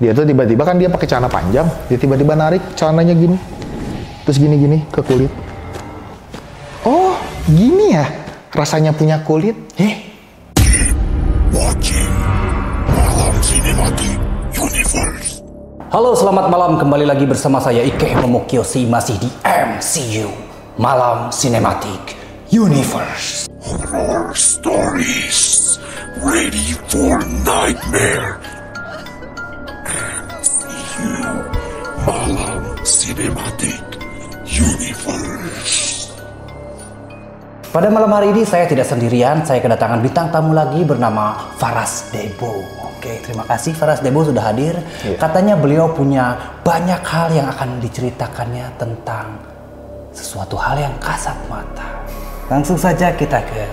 Dia tuh tiba-tiba kan dia pakai celana panjang, dia tiba-tiba narik celananya gini, terus gini-gini ke kulit. Oh, gini ya rasanya punya kulit? Watching Malam Sinematik Universe. Halo, selamat malam. Kembali lagi bersama saya Ike Momokyoshi, masih di MCU Malam Sinematik Universe. Horror stories ready for nightmare. MCU Malam Sinematik Universe. Pada malam hari ini saya tidak sendirian, saya kedatangan bintang tamu lagi bernama Faras Debo. Oke, terima kasih Faras Debo sudah hadir. Katanya beliau punya banyak hal yang akan diceritakannya tentang sesuatu hal yang kasat mata. Langsung saja kita ke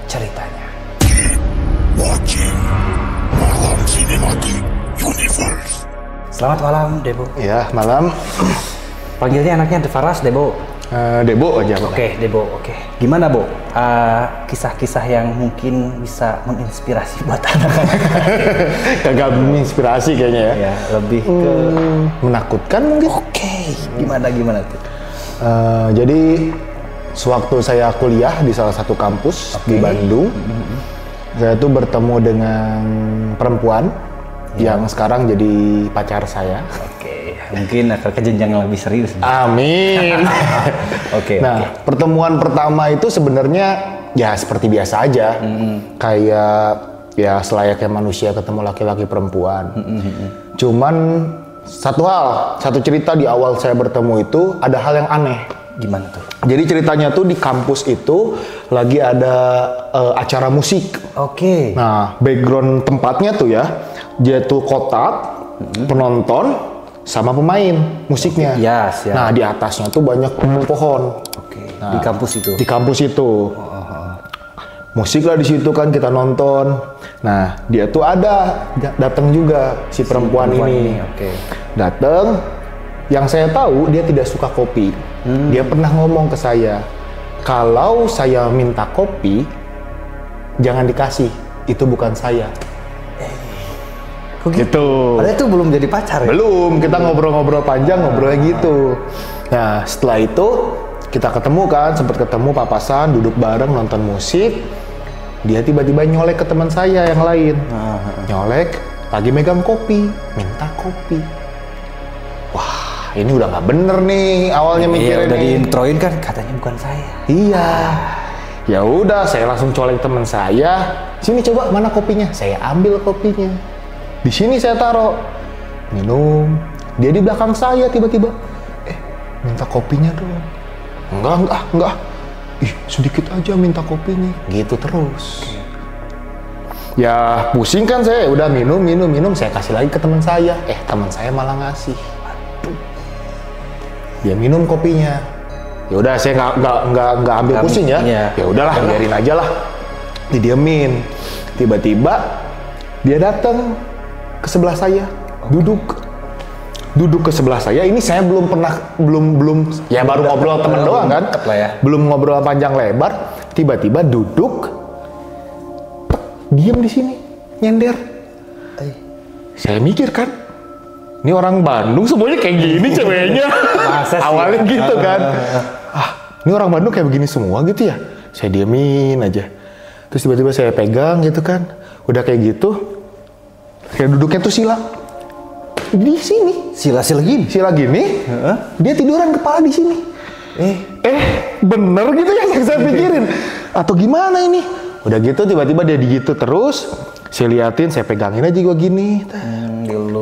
ceritanya. Watching Malam Sinematik Universe. Selamat malam Debo. Ya, malam. Panggilnya anaknya Faras Debo. Debo aja. Oke, Debo. Oke. Gimana, Bo? Kisah-kisah yang mungkin bisa menginspirasi buat anak-anak. Kagak menginspirasi kayaknya ya. Ya, lebih ke menakutkan mungkin. Oke. Gimana tuh? Jadi sewaktu saya kuliah di salah satu kampus di Bandung, saya tuh bertemu dengan perempuan yang sekarang jadi pacar saya. Oke, mungkin akan ke jenjang yang lebih serius. Amin. Oke. Nah, pertemuan pertama itu sebenarnya ya seperti biasa aja, kayak ya selayaknya manusia ketemu laki-laki perempuan. Cuman satu cerita di awal saya bertemu itu ada hal yang aneh. Gimana tuh? Jadi ceritanya tuh di kampus itu lagi ada acara musik. Oke. Nah, background tempatnya tuh ya, dia tuh kotak, penonton, sama pemain musiknya. Yes. Nah, di atasnya tuh banyak pohon. Oke. Nah, Di kampus itu. Di kampus itu. Musik lah di situ kan kita nonton. Nah, dia tuh ada datang juga si perempuan ini. Oke. Datang. Yang saya tahu dia tidak suka kopi. Dia pernah ngomong ke saya, kalau saya minta kopi, jangan dikasih. Itu bukan saya. Kok gitu? Padahal itu belum jadi pacar ya? Belum, kita ngobrol-ngobrol panjang, ngobrolnya gitu. Nah, setelah itu kita ketemu kan, sempat ketemu papasan, duduk bareng nonton musik. Dia tiba-tiba nyolek ke teman saya yang lain. Nyolek, lagi megang kopi, minta kopi. Wah, ini udah nggak bener nih awalnya mikirnya. Iya, udah diintroin kan, katanya bukan saya. Iya. Ya udah, saya langsung colek teman saya. Sini coba, mana kopinya? Saya ambil kopinya. Di sini saya taruh, minum. Dia di belakang saya tiba-tiba, minta kopinya dong. Enggak. Ih, sedikit aja minta kopinya. Gitu terus. Ya pusing kan saya, udah minum. Saya kasih lagi ke teman saya. Teman saya malah ngasih. Aduh. Dia minum kopinya. Ya udah, saya nggak ambil pusing ya. Ya udahlah, biarin aja lah. Didiemin. Tiba-tiba dia datang ke sebelah saya, duduk ke sebelah saya. Ini saya belum ya baru ngobrol temen doang kan, belum ngobrol panjang lebar. Tiba-tiba duduk, diem di sini, nyender. Saya mikir kan, ini orang Bandung semuanya kayak gini ceweknya. Awalnya gitu kan. Ini orang Bandung kayak begini semua gitu ya. Saya diemin aja. Terus tiba-tiba saya pegang gitu kan. Udah kayak gitu. Kayak duduknya tuh sila di sini. Sila gini. Dia tiduran kepala di sini. Bener gitu ya yang saya pikirin. Atau gimana ini? Udah gitu tiba-tiba dia gitu terus. Saya liatin, saya pegangin aja gua gini.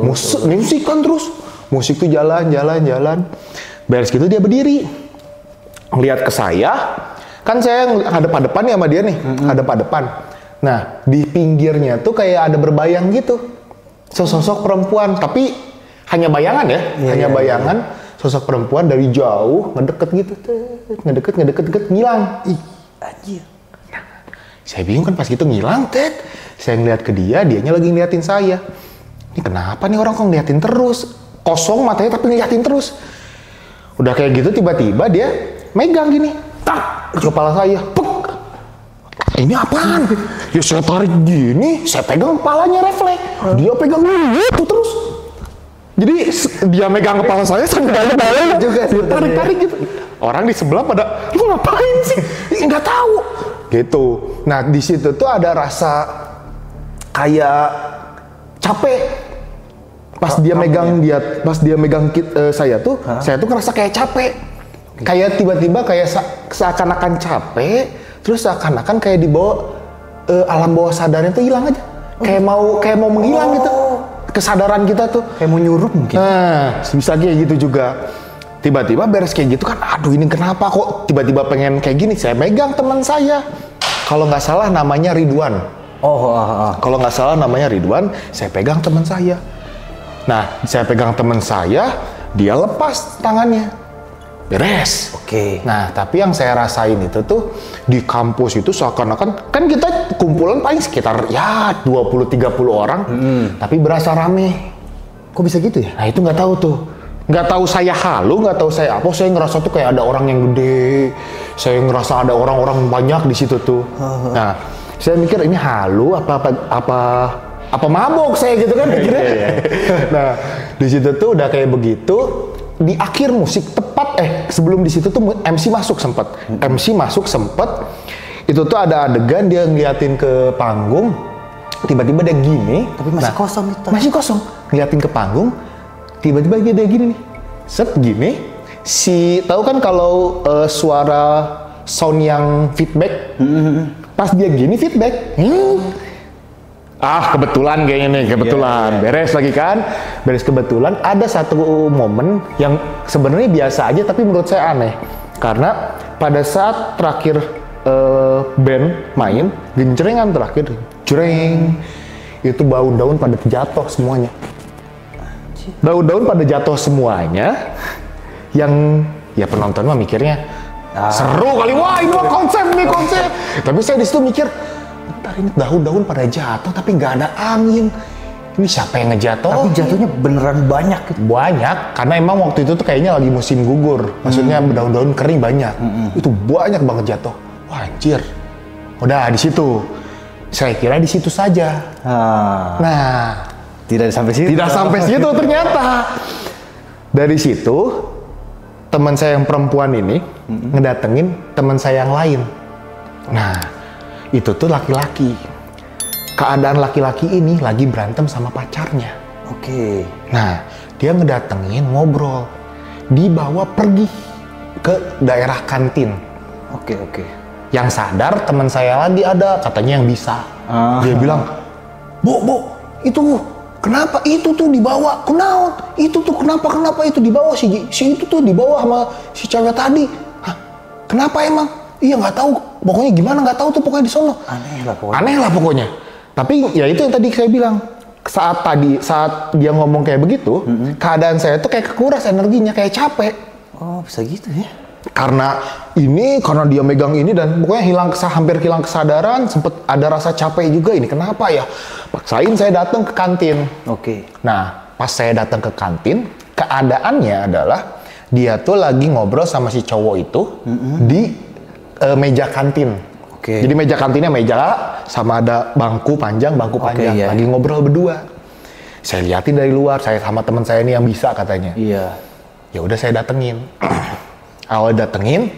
Musik kan terus. Musik tuh jalan. Beres gitu dia berdiri. Ngeliat ke saya. Kan saya hadap-hadapan nih sama dia nih. Hadap-hadapan. Nah, di pinggirnya tuh kayak ada berbayang gitu. Sosok perempuan, tapi hanya bayangan ya. Bayangan. Sosok perempuan dari jauh, ngedeket gitu. Ngedeket, ngilang. Ih, anjir. Saya bingung kan pas gitu ngilang, Saya ngeliat ke dia, dianya lagi ngeliatin saya. Ini kenapa nih orang kok ngeliatin terus? Kosong matanya tapi ngeliatin terus. Udah kayak gitu tiba-tiba dia megang gini. Tak, kepala saya. Puk. Ini apaan? Ya saya tarik gini, saya pegang kepalanya refleks. Dia pegang gitu terus. Jadi dia megang kepala saya sambil balik juga tarik-tarik gitu. Orang di sebelah pada, lu ngapain sih? Nggak tahu. Gitu. Nah di situ tuh ada rasa kayak capek. Pas dia megang saya tuh ngerasa kayak capek. Kayak tiba-tiba kayak seakan-akan capek, terus seakan-akan kayak dibawa alam bawah sadarnya tuh hilang aja. Kayak mau menghilang gitu. Kesadaran kita tuh kayak mau nyurup mungkin. Nah, bisa kayak gitu juga. Tiba-tiba beres kayak gitu kan, aduh ini kenapa kok tiba-tiba pengen kayak gini? Saya megang teman saya. Kalau nggak salah namanya Ridwan. Kalau nggak salah namanya Ridwan, saya pegang teman saya. Nah, saya pegang teman saya, dia lepas tangannya. Beres. Oke. Nah, tapi yang saya rasain itu tuh di kampus itu seakan-akan kan kita kumpulan paling sekitar ya 20-30 orang, tapi berasa rame. Kok bisa gitu ya? Nah, itu nggak tahu tuh. Nggak tahu saya halu, nggak tahu saya apa. Saya ngerasa tuh kayak ada orang yang gede. Saya ngerasa ada orang-orang banyak di situ tuh. Nah, saya mikir ini halu apa mabok saya gitu kan mikirnya. Nah, di situ tuh udah kayak begitu. Di akhir musik tepat sebelum di situ tuh MC masuk sempet. Itu tuh ada adegan dia ngeliatin ke panggung, tiba-tiba dia gini, tapi masih kosong itu. Masih kosong. Ngeliatin ke panggung, tiba-tiba dia gini nih. Set gini. Tahu kan kalau suara sound yang feedback. Pas dia gini feedback. Kebetulan kayaknya nih, beres lagi kan, kebetulan ada satu momen yang sebenarnya biasa aja tapi menurut saya aneh karena pada saat terakhir band main, genjrengan terakhir, jreng, itu daun-daun pada jatuh semuanya, yang ya penonton mah mikirnya seru kali, wah ini mah konsep, tapi saya di situ mikir, ini daun-daun pada jatuh tapi nggak ada angin. Ini siapa yang ngejatuh? Tapi jatuhnya beneran banyak gitu. Banyak, karena emang waktu itu tuh kayaknya lagi musim gugur. Maksudnya daun-daun kering banyak. Itu banyak banget jatuh. Wah anjir. Udah di situ. Saya kira di situ saja. Nah, tidak sampai situ. Tidak sampai situ ternyata. Dari situ teman saya yang perempuan ini ngedatengin teman saya yang lain. Nah, itu tuh laki-laki. Keadaan laki-laki ini lagi berantem sama pacarnya. Oke. Nah, dia ngedatengin ngobrol. Dibawa pergi ke daerah kantin. Oke. Yang sadar teman saya lagi ada, katanya yang bisa. Dia bilang, Bu, itu kenapa itu tuh dibawa? Kunaon? Itu tuh kenapa itu dibawa si itu tuh dibawa sama si cewek tadi. Hah? Kenapa emang? Iya nggak tahu, pokoknya gimana nggak tahu tuh pokoknya di sono. Aneh lah pokoknya. Tapi ya itu yang tadi saya bilang, saat dia ngomong kayak begitu, keadaan saya tuh kayak kekuras energinya, kayak capek. Oh bisa gitu ya? Karena dia megang ini dan pokoknya hampir hilang kesadaran, sempet ada rasa capek juga, ini kenapa ya? Paksain saya datang ke kantin. Oke. Nah pas saya datang ke kantin, keadaannya adalah dia tuh lagi ngobrol sama si cowok itu di meja kantin. Oke. Jadi meja kantinnya sama ada bangku panjang, Iya. lagi ngobrol berdua. Saya liatin dari luar, saya sama teman saya ini yang bisa katanya. Iya. Ya udah saya datengin. Awal datengin,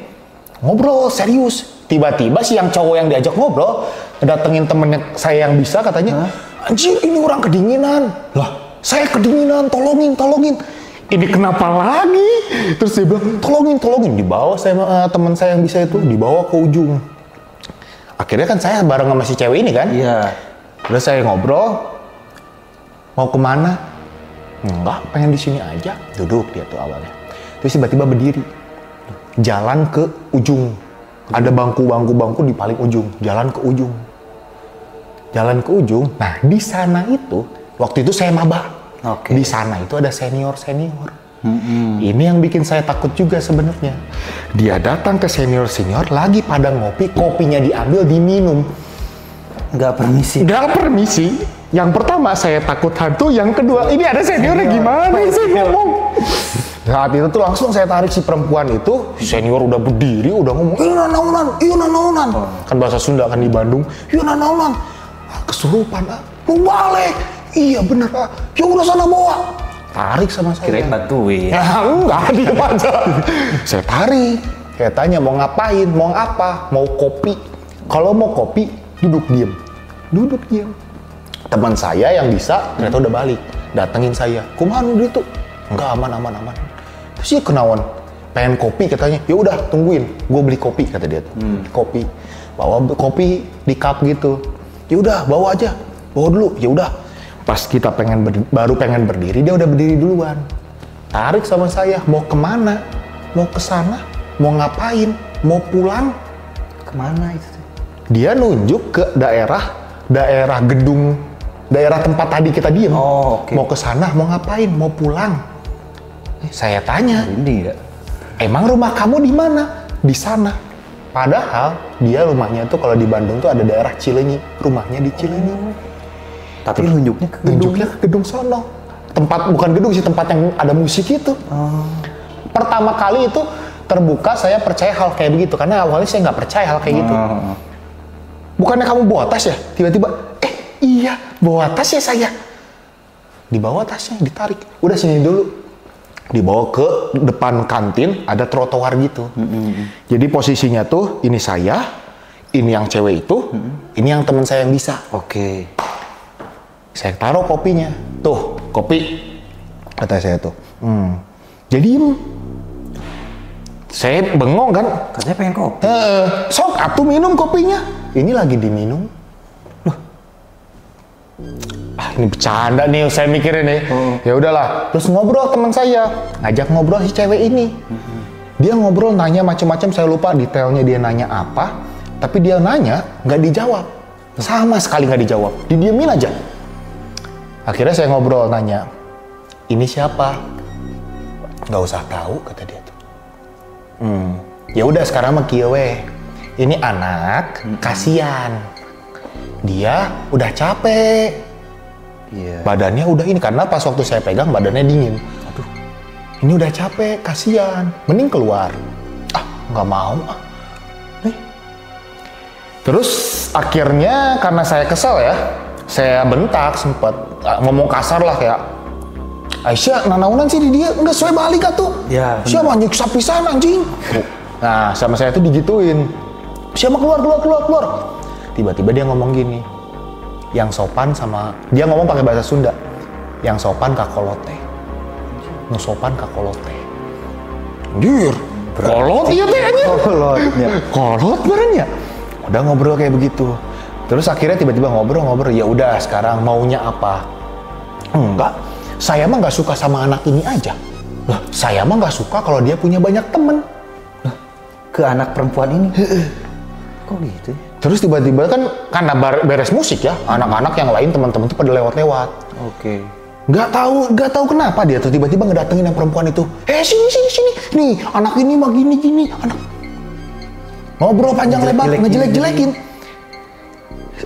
ngobrol serius. Tiba-tiba si yang cowok yang diajak ngobrol datengin temennya saya yang bisa katanya, anjir ini orang kedinginan. Lah, saya kedinginan, tolongin. Ini kenapa lagi? Terus dia bilang, tolongin. Dibawa saya teman saya yang bisa itu, dibawa ke ujung. Akhirnya kan saya bareng sama si cewek ini kan. Iya. Udah saya ngobrol, mau kemana? Enggak, pengen di sini aja. Duduk dia tuh awalnya. Terus tiba-tiba berdiri, jalan ke ujung. Ada bangku di paling ujung. Jalan ke ujung. Nah di sana itu, waktu itu saya maba. Oke. Di sana itu ada senior. Ini yang bikin saya takut juga sebenarnya. Dia datang ke senior lagi pada ngopi, kopinya diambil diminum. Nggak permisi. Yang pertama saya takut hantu, yang kedua ini ada seniornya gimana sih ngomong. Saat itu tuh langsung saya tarik si perempuan itu, senior udah berdiri, udah ngomong, iya nanaunan. Kan bahasa Sunda kan di Bandung, iya nanaunan. Kesurupan, mau balik. Iya bener, ya udah sana bawa. tarik sama saya. Kirain bantuin. Ya enggak, diem aja. Saya tarik. Saya tanya mau ngapain, mau apa, mau kopi. Kalau mau kopi, duduk diem. Duduk diem. Teman saya yang bisa, ternyata udah balik. Datengin saya. Kumaha nu ditu? Enggak, aman. Terus dia kenawan. Pengen kopi katanya. Ya udah, tungguin. Gue beli kopi kata dia tuh. Kopi. Bawa kopi di cup gitu. Ya udah, bawa aja. Bawa dulu. Ya udah. Pas kita baru pengen berdiri, dia udah berdiri duluan. Tarik sama saya. Mau kemana? Mau ke sana? Mau ngapain? Mau pulang? Kemana itu? Dia nunjuk ke daerah gedung, daerah tempat tadi kita diem. Oh, oke. Mau ke sana, mau ngapain? Mau pulang? Saya tanya, Ini ya. emang rumah kamu di mana? Di sana. Padahal dia rumahnya tuh kalau di Bandung tuh ada daerah Cileunyi, rumahnya di Cileunyi. Tapi nunjuknya ke gedung. Nunjuknya ke gedung sono. Tempat bukan gedung sih, tempat yang ada musik itu. Pertama kali itu terbuka saya percaya hal kayak begitu karena awalnya saya nggak percaya hal kayak gitu. Bukannya kamu bawa tas ya? Tiba-tiba, iya bawa tas ya saya. Dibawa tasnya, ditarik. Udah sini dulu. Dibawa ke depan kantin, ada trotoar gitu. Jadi posisinya tuh ini saya, ini yang cewek itu, ini yang teman saya yang bisa. Oke. Saya taruh kopinya. Tuh, kopi. Kata saya tuh. Jadi saya bengong kan. Katanya pengen kopi. Sok, atuh minum kopinya. Ini lagi diminum. Loh. Ini bercanda nih, saya mikirin nih. Ya udahlah. Terus ngobrol teman saya, ngajak ngobrol si cewek ini. Dia ngobrol, nanya macam-macam. Saya lupa detailnya dia nanya apa. Tapi dia nanya, nggak dijawab. Sama sekali nggak dijawab. Didiemin aja. Akhirnya saya ngobrol, nanya, ini siapa? Nggak usah tahu, kata dia tuh. Ya udah sekarang mah kieu we. Ini anak kasihan. Dia udah capek. Iya. Badannya udah ini karena pas waktu saya pegang badannya dingin. Aduh. Ini udah capek, kasihan. Mending keluar. Nggak mau ah. Nih. Terus akhirnya karena saya kesel ya, saya bentak sempet ngomong kasar lah kayak Aisyah, nanaunan sih di dia, enggak sesuai balik atuh. Ya, siapa anjing sapisan anjing. Nah, sama saya tuh digituin. Siapa keluar. Tiba-tiba dia ngomong gini. Yang sopan sama, dia ngomong pakai bahasa Sunda. Yang sopan kakolote. Nu sopan kakolote. Anjir. Kolot iya teh anjir. Kolot benernya. Udah ngobrol kayak begitu. Terus akhirnya tiba-tiba ngobrol, ya udah sekarang maunya apa? Enggak. Saya mah nggak suka sama anak ini aja. Lah, saya mah nggak suka kalau dia punya banyak temen. Lah, ke anak perempuan ini? Kok gitu? Terus tiba-tiba kan karena beres musik ya, anak-anak yang lain teman-teman tuh pada lewat-lewat. Oke. Nggak tahu kenapa dia tuh tiba-tiba ngedatengin yang perempuan itu. Sini. Nih, anak ini mah gini. Anak ngobrol panjang lebar, ngejelek-jelekin.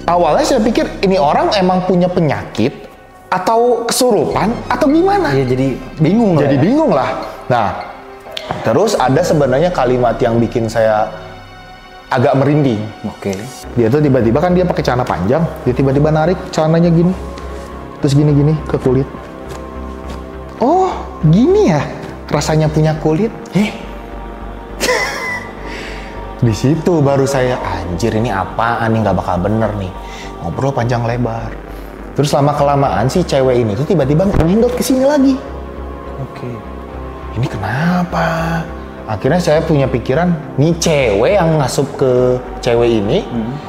Awalnya saya pikir ini orang emang punya penyakit atau kesurupan atau gimana? Iya, jadi bingung lah. Bingung lah. Nah, terus ada sebenarnya kalimat yang bikin saya agak merinding. Oke. Dia tuh tiba-tiba kan dia pakai celana panjang, dia tiba-tiba narik celananya gini. Terus gini ke kulit. Oh, gini ya rasanya punya kulit. Di situ baru saya anjir ini apaan nih, nggak bakal bener nih. Ngobrol panjang lebar. Terus lama-kelamaan si cewek ini tuh tiba-tiba ngendot ke sini lagi. Oke. Ini kenapa? Akhirnya saya punya pikiran, nih cewek yang ngasup ke cewek ini,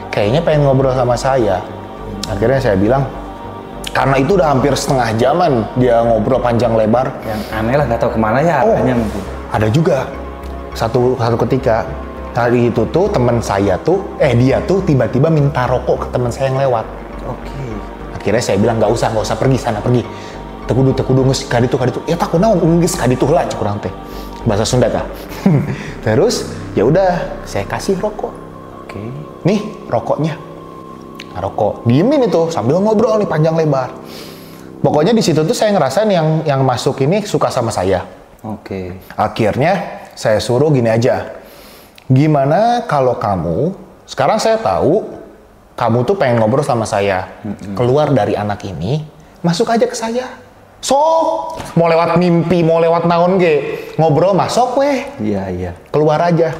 kayaknya pengen ngobrol sama saya. Akhirnya saya bilang, karena itu udah hampir setengah jaman dia ngobrol panjang lebar. Yang aneh lah, nggak tahu kemana ya arahnya mungkin. Ada juga satu ketika hari itu tuh teman saya tuh, dia tuh tiba-tiba minta rokok ke teman saya yang lewat. Oke. Akhirnya saya bilang nggak usah pergi sana pergi. Tekudu nges kaditu. Ya takut naon nges kaditu lah kurang teh. Bahasa Sunda kah? Terus ya udah saya kasih rokok. Oke. Nih rokoknya. Nah, rokok. Diemin itu sambil ngobrol nih panjang lebar. Pokoknya di situ tuh saya ngerasain yang masuk ini suka sama saya. Oke. Akhirnya saya suruh gini aja. Gimana kalau kamu, sekarang saya tahu kamu tuh pengen ngobrol sama saya. Keluar dari anak ini, masuk aja ke saya. Sok, mau lewat mimpi, mau lewat naon ge, ngobrol masuk weh. Iya. Keluar aja.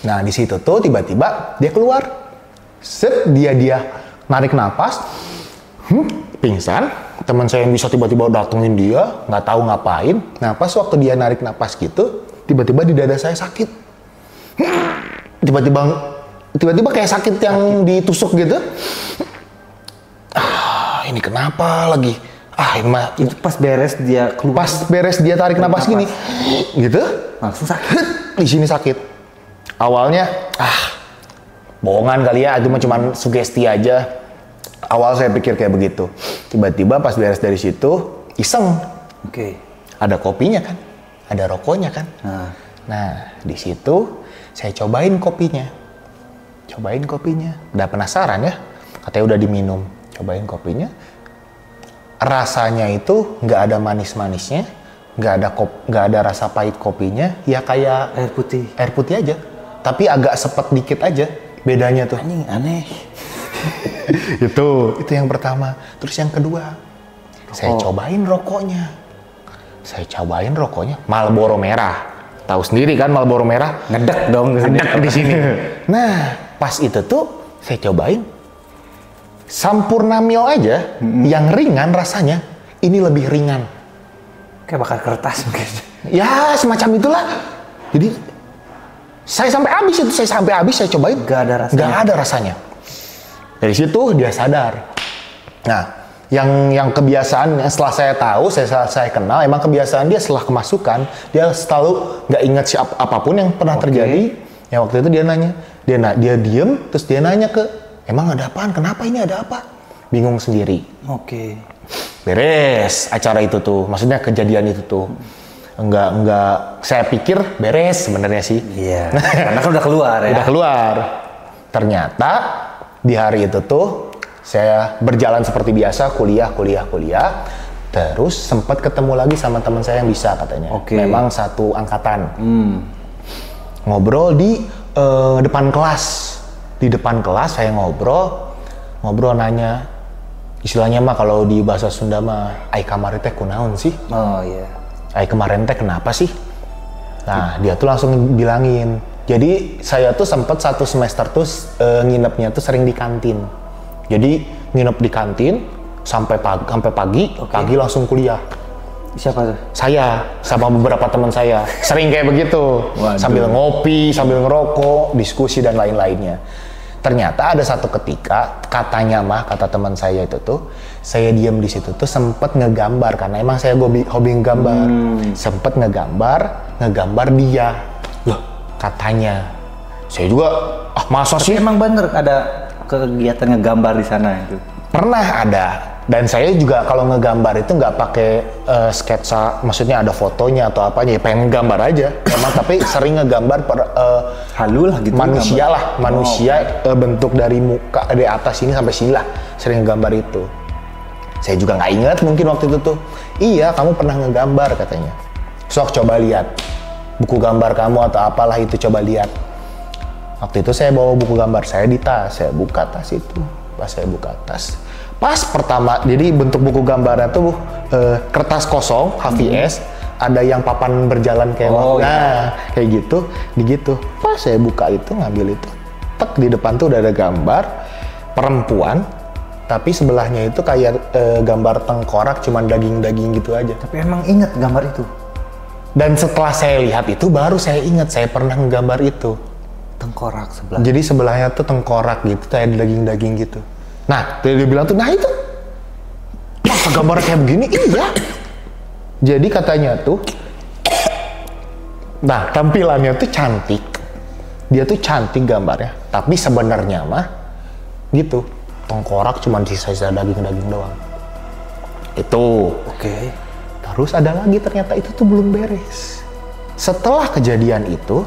Nah di situ tuh tiba-tiba dia keluar. Set, dia narik napas, pingsan. Teman saya yang bisa tiba-tiba datengin dia, nggak tahu ngapain. Nah pas waktu dia narik napas gitu, tiba-tiba di dada saya sakit. Tiba-tiba kayak sakit yang ditusuk gitu. Ini kenapa lagi? Ini mah Itu pas beres dia keluar. pas beres dia tarik napas gini, gitu. Langsung sakit. Di sini sakit. Awalnya, bohongan kali ya, itu mah cuman sugesti aja. Awal saya pikir kayak begitu. Tiba-tiba pas beres dari situ, iseng. Oke. Ada kopinya kan, ada rokoknya kan. Nah, di situ saya cobain kopinya. Udah penasaran ya, katanya udah diminum. Cobain kopinya. Rasanya itu nggak ada manis-manisnya, nggak ada rasa pahit kopinya, ya kayak air putih aja. Tapi agak sepet dikit aja bedanya tuh. Anjing aneh. itu yang pertama. Terus yang kedua, saya cobain rokoknya. Marlboro merah. Tahu sendiri kan Marlboro merah? Ngedek dong Di sini. Nah, pas itu tuh saya cobain. Sampurna Mil aja, yang ringan rasanya, ini lebih ringan. Kayak bakar kertas mungkin. Ya, semacam itulah. Jadi, saya sampai habis, saya cobain. Gak ada rasanya. Dari situ dia sadar. Nah, yang kebiasaan, setelah saya tahu, saya kenal, emang kebiasaan dia setelah kemasukan, dia selalu nggak ingat apapun yang pernah terjadi. Yang waktu itu dia nanya, dia diem, terus dia nanya emang ada apaan? Kenapa ini ada apa? Bingung sendiri. Oke. Beres acara itu tuh. Maksudnya kejadian itu tuh. Enggak. Saya pikir beres sebenarnya sih. Iya. Karena kan udah keluar ya. Udah keluar. Ternyata di hari itu tuh saya berjalan seperti biasa, kuliah. Terus sempat ketemu lagi sama teman saya yang bisa katanya. Oke. Memang satu angkatan. Ngobrol di depan kelas. Di depan kelas saya ngobrol nanya, istilahnya mah kalau di bahasa Sunda mah ai kamari teh kunaon sih? Oh iya. Ai kemarin teh kenapa sih? Nah, dia tuh langsung bilangin. Jadi saya tuh sempat satu semester tuh nginepnya tuh sering di kantin. Jadi nginep di kantin sampai pagi, pagi langsung kuliah. Siapa tuh? Saya sama beberapa teman saya sering kayak begitu. Waduh. Sambil ngopi, sambil ngerokok, diskusi dan lain-lainnya. Ternyata ada satu ketika, kata teman saya itu tuh, saya diam di situ tuh sempet ngegambar karena emang saya hobi ngegambar. Sempet ngegambar dia. Loh, katanya. Saya juga, masa sih? Emang bener ada kegiatan ngegambar di sana itu? Pernah ada. Dan saya juga kalau ngegambar itu nggak pakai sketsa, maksudnya ada fotonya atau apanya, ya pengen gambar aja. Emang tapi sering ngegambar halu lah gitu. Manusia lah, bentuk dari muka dari atas ini sampai sini lah, sering ngegambar itu. Saya juga nggak ingat mungkin waktu itu tuh. Iya, kamu pernah ngegambar katanya. Sok coba lihat buku gambar kamu atau apalah itu, coba lihat. Waktu itu saya bawa buku gambar saya di tas, saya buka tas itu. Pas saya buka tas, pas pertama, jadi bentuk buku gambarnya tuh kertas kosong, HVS, ada yang papan berjalan kayak kayak gitu, Pas saya buka itu, ngambil itu, tek di depan tuh udah ada gambar perempuan, tapi sebelahnya itu kayak gambar tengkorak, cuman daging-daging gitu aja. Tapi emang inget gambar itu? Dan setelah saya lihat itu, baru saya ingat saya pernah menggambar itu. Tengkorak sebelah. Jadi sebelahnya tuh tengkorak gitu, kayak daging-daging gitu. Nah, dia bilang tuh, nah itu masa gambar kayak begini? Iya. Jadi katanya tuh, nah tampilannya tuh cantik. Dia tuh cantik gambarnya, tapi sebenarnya mah gitu, tengkorak cuma sisa-sisa daging-daging doang. Itu. Oke. Terus ada lagi, ternyata itu tuh belum beres. Setelah kejadian itu,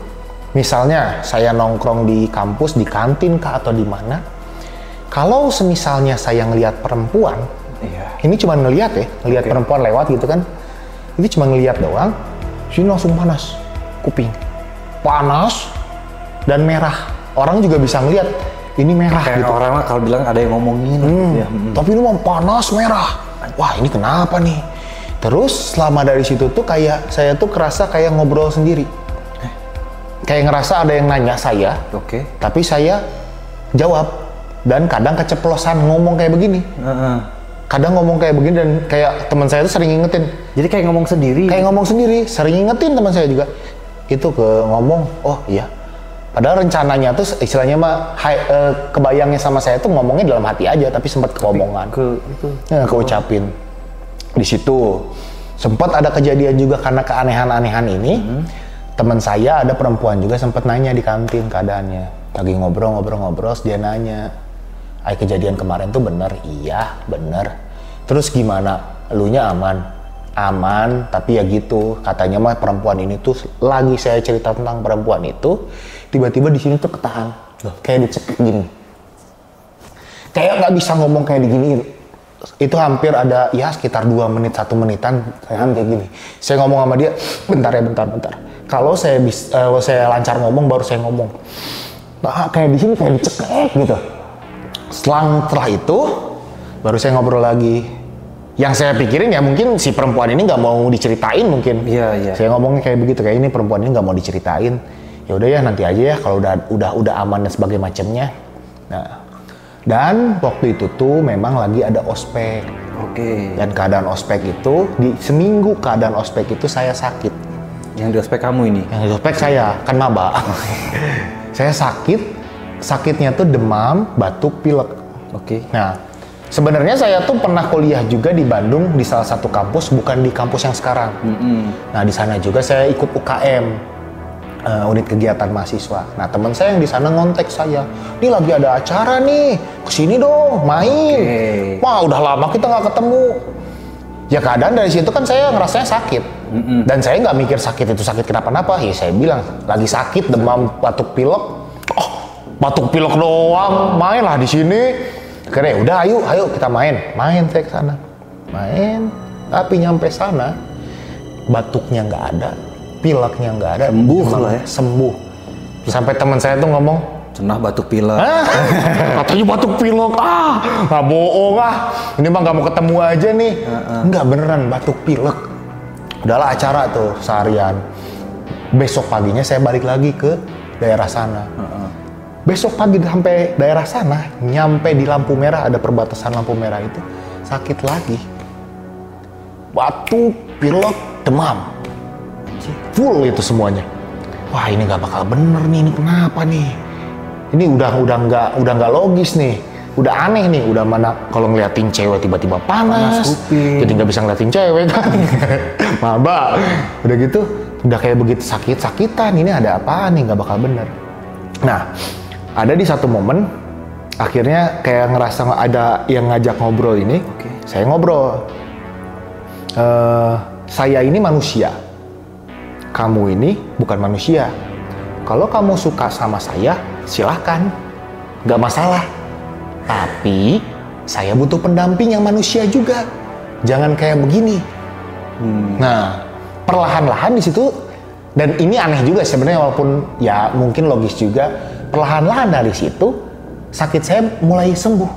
misalnya saya nongkrong di kampus, di kantin kah atau di mana, kalau semisalnya saya ngelihat perempuan, ini cuma ngelihat perempuan lewat gitu kan, ini cuma ngelihat doang, sini langsung panas, kuping, panas dan merah. Orang juga bisa ngelihat ini merah kayak gitu. Orang mah kalau bilang ada yang ngomongin, tapi ini mau panas merah. kan. Wah ini kenapa nih? Terus selama dari situ tuh kayak saya tuh kerasa kayak ngobrol sendiri. Kayak ngerasa ada yang nanya saya. Oke. Tapi saya jawab. Dan kadang keceplosan ngomong kayak begini. Kadang ngomong kayak begini dan kayak teman saya tuh sering ngingetin. Jadi kayak ngomong sendiri. Kayak ngomong sendiri, sering ngingetin teman saya juga. Itu ngomong, oh iya. Padahal rencananya tuh istilahnya mah kebayangnya sama saya tuh ngomongnya dalam hati aja, tapi sempat keomongan. Keucapin. Di situ sempat ada kejadian juga karena keanehan-anehan ini. Teman saya ada perempuan juga sempat nanya di kantin keadaannya. Lagi ngobrol, dia nanya, "Ay, kejadian kemarin tuh bener?" "Iya, bener." "Terus gimana? Elunya aman?" "Aman, tapi ya gitu." Katanya mah perempuan ini tuh lagi saya cerita tentang perempuan itu, tiba-tiba di sini tuh ketahan, kayak dicekik gini. Kayak nggak bisa ngomong kayak diginiin. Itu hampir ada ya sekitar 2 menit, 1 menitan saya kayak gini. Saya ngomong sama dia, bentar. Kalau saya lancar ngomong baru saya ngomong. Nah, kayak di sini kayak dicekek gitu. Setelah itu baru saya ngobrol lagi. Yang saya pikirin ya mungkin si perempuan ini nggak mau diceritain mungkin. Iya. Saya ngomongnya kayak begitu, kayak ini perempuan ini nggak mau diceritain. Ya udah ya nanti aja ya kalau udah aman dan sebagainya macamnya. Nah, dan waktu itu tuh memang lagi ada ospek. Oke. Dan keadaan ospek itu di seminggu keadaan ospek itu saya sakit. Yang di ospek kamu ini? Yang di ospek saya kan maba. Saya sakitnya tuh demam, batuk, pilek. Oke. Nah, sebenarnya saya tuh pernah kuliah juga di Bandung di salah satu kampus, bukan di kampus yang sekarang. Nah, di sana juga saya ikut UKM, unit kegiatan mahasiswa. Nah, teman saya yang di sana ngontek saya, "Ini lagi ada acara nih, kesini dong, main." Wah, udah lama kita nggak ketemu. Ya keadaan dari situ kan saya ngerasanya sakit. Dan saya nggak mikir sakit itu sakit kenapa-napa. Ya saya bilang, lagi sakit, demam, batuk pilek. Oh, batuk pilek doang, mainlah di sini. Akhirnya udah ayo kita main. Main saya ke sana. Main, tapi nyampe sana batuknya nggak ada, pileknya nggak ada. Sembuh lah ya. Sembuh. Sampai teman saya tuh ngomong, "Cenah batuk pilek." Katanya batuk pilek, nggak bohong ini mah nggak mau ketemu aja nih. Nggak beneran batuk pilek. Udahlah acara tuh seharian. Besok paginya saya balik lagi ke daerah sana. Besok pagi sampai daerah sana, nyampe di lampu merah, ada perbatasan lampu merah itu, sakit lagi. Batuk, pilek, demam. Full itu semuanya. Wah ini nggak bakal bener nih, ini kenapa nih? Ini udah nggak logis nih, udah aneh nih, udah mana kalau ngeliatin cewek tiba-tiba panas jadi nggak bisa ngeliatin cewek kan, maba, udah gitu, udah kayak begitu sakitan, ini ada apaan nih, nggak bakal bener. Nah, ada di satu momen, akhirnya kayak ngerasa ada yang ngajak ngobrol ini, saya ngobrol, saya ini manusia, kamu ini bukan manusia. Kalau kamu suka sama saya, silahkan, nggak masalah. Tapi saya butuh pendamping yang manusia juga. Jangan kayak begini. Nah, perlahan-lahan di situ, dan ini aneh juga sebenarnya walaupun ya mungkin logis juga. Perlahan-lahan dari situ sakit saya mulai sembuh.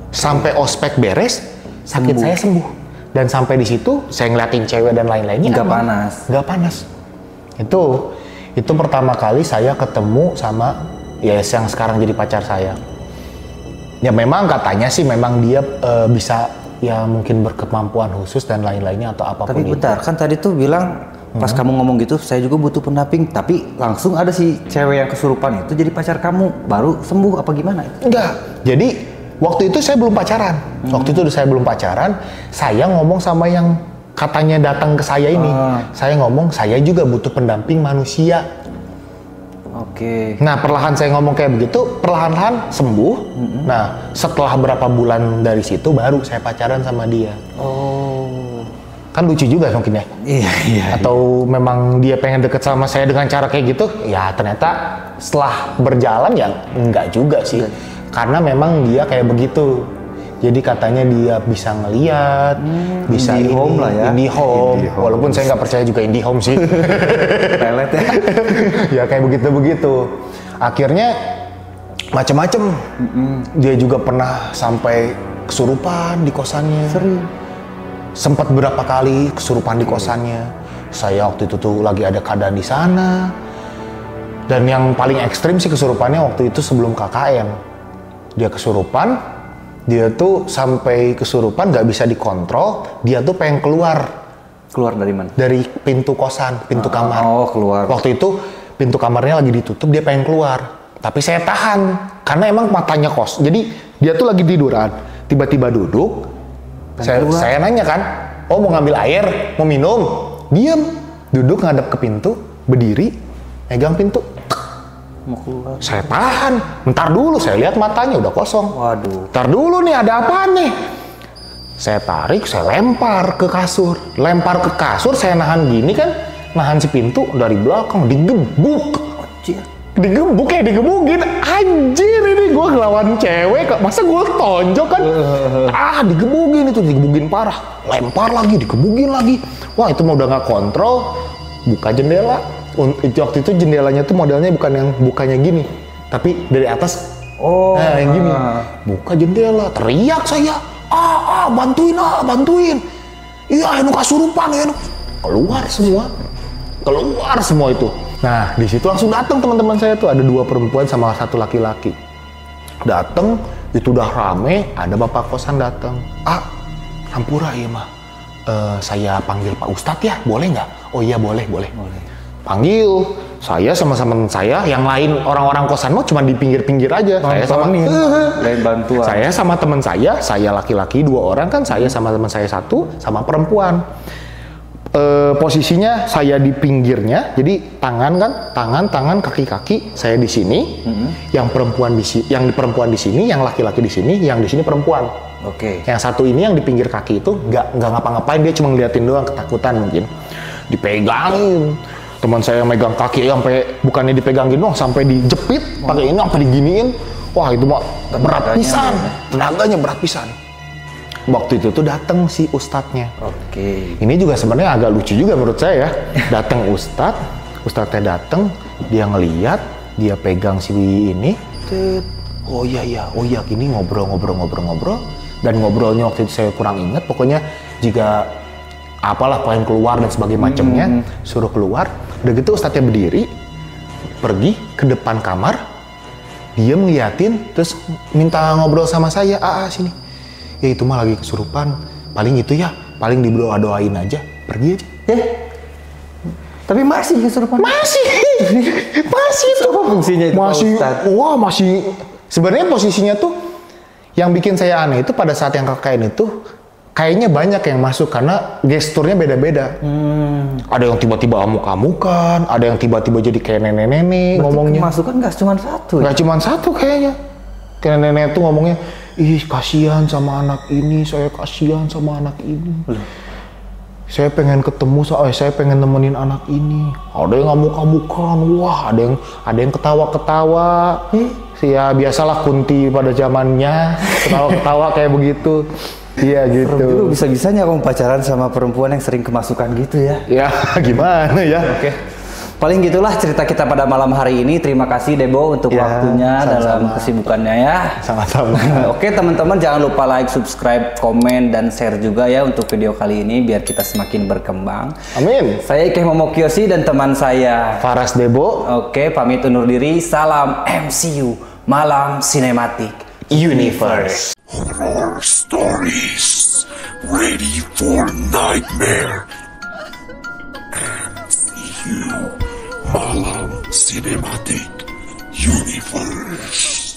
Sampai ospek beres, sakit saya sembuh. Dan sampai di situ saya ngeliatin cewek dan lain-lainnya nggak panas. Itu pertama kali saya ketemu sama ya yang sekarang jadi pacar saya. Ya memang katanya sih memang dia bisa ya mungkin berkemampuan khusus dan lain-lainnya atau apapun. Tapi bentar, kan tadi tuh bilang pas kamu ngomong gitu, saya juga butuh pendamping. Tapi langsung ada si cewek yang kesurupan itu jadi pacar kamu, baru sembuh apa gimana? Enggak, jadi waktu itu saya belum pacaran. Waktu itu saya belum pacaran, saya ngomong sama yang katanya datang ke saya ini. Saya ngomong, saya juga butuh pendamping manusia. Oke. Nah, perlahan saya ngomong kayak begitu, perlahan-lahan sembuh. Nah, setelah berapa bulan dari situ baru saya pacaran sama dia. Oh. Kan lucu juga mungkin ya. Iya. Atau memang dia pengen deket sama saya dengan cara kayak gitu? Ya ternyata setelah berjalan ya enggak juga sih. Karena memang dia kayak begitu. Jadi katanya dia bisa ngeliat, bisa IndiHome lah ya. IndiHome. Walaupun saya nggak percaya juga IndiHome sih. Pelet ya. Ya kayak begitu-begitu. Akhirnya macem-macem. Dia juga pernah sampai kesurupan di kosannya. Sering. sempat berapa kali kesurupan di kosannya. Saya waktu itu tuh lagi ada keadaan di sana. Dan yang paling ekstrim sih kesurupannya waktu itu sebelum KKN. Dia kesurupan, dia tuh sampai kesurupan nggak bisa dikontrol, dia tuh pengen keluar. Keluar dari mana? Dari pintu kosan, pintu kamar. Oh, keluar. Waktu itu pintu kamarnya lagi ditutup, dia pengen keluar. Tapi saya tahan, karena emang matanya kos. Jadi dia tuh lagi tiduran, tiba-tiba duduk. Saya nanya kan, oh mau ngambil air, mau minum? Diem, duduk ngadep ke pintu, berdiri, megang pintu. Mau keluar. Saya tahan, bentar dulu, saya lihat matanya udah kosong. Waduh. Bentar dulu nih, ada apa nih? Saya tarik, saya lempar ke kasur. Lempar ke kasur, saya nahan gini kan, nahan si pintu dari belakang, digebuk. Anjir. Digebuk kayak digebukin. Anjir, ini gue ngelawan cewek, masa gue tonjok kan? Digebukin itu, digebukin parah. Lempar lagi, digebukin lagi. Wah, itu mah udah nggak kontrol. Buka jendela. Waktu itu jendelanya tuh modelnya bukan yang bukanya gini, tapi dari atas. Nah, yang gini. Buka jendela, teriak saya. Bantuin. Iya, anu kasurupan ya. Keluar semua itu. Nah, di situ langsung datang teman-teman saya tuh, ada 2 perempuan sama 1 laki-laki. Datang, itu udah rame, ada bapak kosan datang. Hampura ya mah. Saya panggil Pak Ustadz ya, boleh nggak? Oh iya boleh. Panggil, saya sama teman saya, yang lain orang-orang kosan mau cuma di pinggir-pinggir aja. Saya sama lain bantuan. Saya sama teman saya laki-laki 2 orang kan, saya sama teman saya 1 sama perempuan. Posisinya saya di pinggirnya, jadi tangan, kaki-kaki saya di sini, yang perempuan di sini, yang laki-laki di sini, yang di sini perempuan. Oke. Yang satu ini yang di pinggir kaki itu nggak ngapa-ngapain, dia cuma ngeliatin doang, ketakutan mungkin. Dipegangin. Teman saya megang kaki sampai bukannya dipegangin doang, sampai dijepit pakai ini, sampai diginiin. Wah, itu mah berat pisan. Tenaganya berat pisan. Waktu itu tuh datang si ustadznya. Oke. Ini juga sebenarnya agak lucu juga menurut saya ya. Datang ustadznya datang, dia ngeliat, dia pegang si ini. Oh iya, gini ngobrol. Dan ngobrolnya waktu itu saya kurang ingat. Pokoknya jika apalah pengen keluar dan sebagainya macamnya, suruh keluar. Udah gitu ustadznya berdiri, pergi ke depan kamar, dia ngeliatin, terus minta ngobrol sama saya. Sini. Ya itu mah lagi kesurupan, paling didoa-doain aja, pergi aja. Tapi masih kesurupan? Masih itu. Apa fungsinya itu? Masih. Sebenarnya posisinya tuh yang bikin saya aneh itu pada saat yang KKN itu kayaknya banyak yang masuk karena gesturnya beda-beda. Ada yang tiba-tiba amuk-amukan, ada yang tiba-tiba jadi kayak nenek-nenek ngomongnya. Masukan nggak cuma 1 ya? Nggak cuma 1 kayaknya. Kayak nenek tuh ngomongnya, ih kasihan sama anak ini, saya kasihan sama anak ini. Saya pengen ketemu, saya pengen nemenin anak ini. Ada yang ngamuk-ngamukan, wah ada yang ketawa-ketawa. Ya biasalah Kunti pada zamannya, ketawa-ketawa kayak begitu. Iya gitu. Dulu bisa-bisanya kamu pacaran sama perempuan yang sering kemasukan gitu ya? Ya gimana ya? Oke. Paling gitulah cerita kita pada malam hari ini. Terima kasih Debo untuk waktunya dalam kesibukannya ya. Sama-sama. Oke teman-teman, jangan lupa like, subscribe, komen, dan share juga ya untuk video kali ini biar kita semakin berkembang. Amin. Saya Ike Momokyoshi dan teman saya Faras Debo. Oke, pamit undur diri. Salam MCU, Malam Sinematik Universe. Horror stories ready for nightmare. And you, Malam Cinematic Universe.